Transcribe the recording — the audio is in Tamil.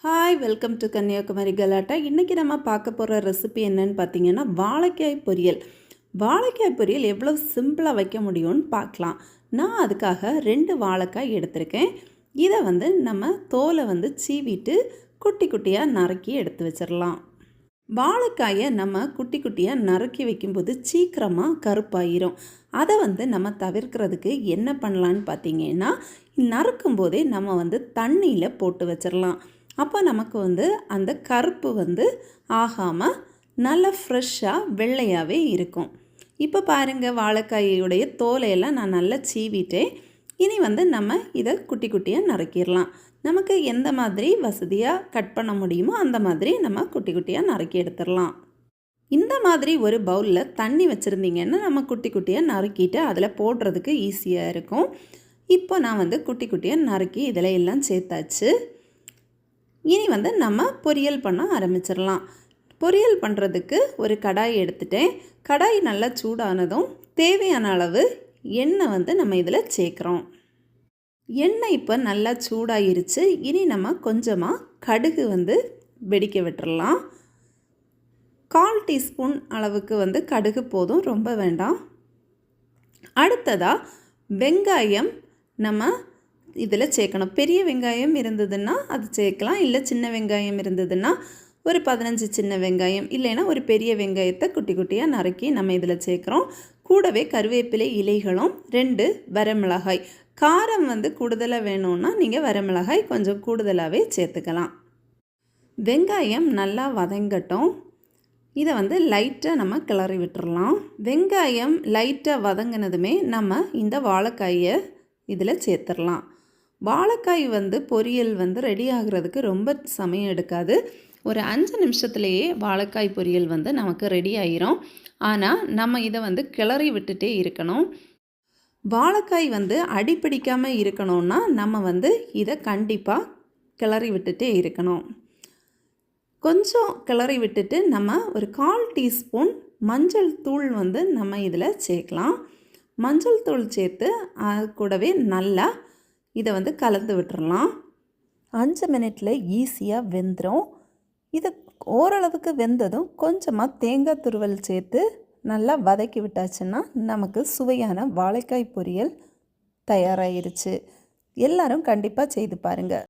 ஹாய் வெல்கம் டு கன்னியாகுமரி கலாட்டா. இன்றைக்கி நம்ம பார்க்க போகிற ரெசிபி என்னன்னு பார்த்தீங்கன்னா வாழைக்காய் பொரியல். வாழைக்காய் பொரியல் எவ்வளோ சிம்பிளாக வைக்க முடியும்னு பார்க்கலாம். நான் அதுக்காக 2 வாழைக்காய் எடுத்திருக்கேன். இதை நம்ம தோலை சீவிட்டு குட்டி குட்டியாக நறுக்கி எடுத்து வச்சிடலாம். வாழைக்காயை நம்ம குட்டி குட்டியாக நறுக்கி வைக்கும்போது சீக்கிரமாக கருப்பாயிரும். அதை நம்ம தவிர்க்கிறதுக்கு என்ன பண்ணலான்னு பார்த்தீங்கன்னா, நறுக்கும் போதே நம்ம தண்ணியில் போட்டு வச்சிடலாம். அப்போ நமக்கு அந்த கருப்பு ஆகாமல் நல்ல ஃப்ரெஷ்ஷாக வெள்ளையாகவே இருக்கும். இப்போ பாருங்கள், வாழைக்காயுடைய தோலையெல்லாம் நான் நல்லா சீவிட்டேன். இனி நம்ம இதை குட்டி குட்டியாக நறுக்கிடலாம். நமக்கு எந்த மாதிரி வசதியாக கட் பண்ண முடியுமோ அந்த மாதிரி நம்ம குட்டி குட்டியாக நறுக்கி எடுத்துடலாம். இந்த மாதிரி ஒரு பவுலில் தண்ணி வச்சுருந்தீங்கன்னா நம்ம குட்டி குட்டியாக நறுக்கிட்டு அதில் போடுறதுக்கு ஈஸியாக இருக்கும். இப்போ நான் குட்டி குட்டியாக நறுக்கி இதில் எல்லாம் சேர்த்தாச்சு. இனி நம்ம பொரியல் பண்ண ஆரம்பிச்சிடலாம். பொரியல் பண்ணுறதுக்கு ஒரு கடாய் எடுத்துட்டேன். கடாய் நல்லா சூடானதும் தேவையான அளவு எண்ணெய் நம்ம இதில் சேர்க்குறோம். எண்ணெய் இப்போ நல்லா சூடாயிருச்சு. இனி நம்ம கொஞ்சமாக கடுகு வெடிக்க விட்டுறலாம். 1/4 டீஸ்பூன் அளவுக்கு கடுகு போதும், ரொம்ப வேண்டாம். அடுத்ததாக வெங்காயம் நம்ம இதில் சேர்க்கணும். பெரிய வெங்காயம் இருந்ததுன்னா அது சேர்க்கலாம், இல்லை சின்ன வெங்காயம் இருந்ததுன்னா ஒரு 15 சின்ன வெங்காயம், இல்லைன்னா ஒரு பெரிய வெங்காயத்தை குட்டி குட்டியாக நறுக்கி நம்ம இதில் சேர்க்குறோம். கூடவே கருவேப்பிலை இலைகளும் 2 வரமிளகாய். காரம் கூடுதலாக வேணும்னா நீங்கள் வரமிளகாய் கொஞ்சம் கூடுதலாகவே சேர்த்துக்கலாம். வெங்காயம் நல்லா வதங்கட்டும். இதை லைட்டாக நம்ம கிளறி விட்டுறலாம். வெங்காயம் லைட்டாக வதங்கினதுமே நம்ம இந்த வாழைக்காயை இதில் சேர்த்துடலாம். வாழைக்காய் பொரியல் ரெடி ஆகிறதுக்கு ரொம்ப சமயம் எடுக்காது. ஒரு 5 நிமிஷத்துலேயே வாழைக்காய் பொரியல் நமக்கு ரெடி ஆகிரும். ஆனால் நம்ம இதை கிளறி விட்டுட்டே இருக்கணும். வாழைக்காய் அடிப்பிடிக்காமல் இருக்கணும்னா நம்ம இதை கண்டிப்பாக கிளறி விட்டுட்டே இருக்கணும். கொஞ்சம் கிளறி விட்டுட்டு நம்ம ஒரு 1/4 டீஸ்பூன் மஞ்சள் தூள் நம்ம இதில் சேர்க்கலாம். மஞ்சள் தூள் சேர்த்து அது கூடவே நல்லா இதை கலந்து விட்டுறலாம். 5 மினிட்டில் ஈஸியாக வெந்துடும். இது ஓரளவுக்கு வெந்ததும் கொஞ்சமாக தேங்காய் துருவல் சேர்த்து நல்லா வதக்கி விட்டாச்சுன்னா நமக்கு சுவையான வாழைக்காய் பொரியல் தயாராகிருச்சு. எல்லாரும் கண்டிப்பாக செய்து பாருங்கள்.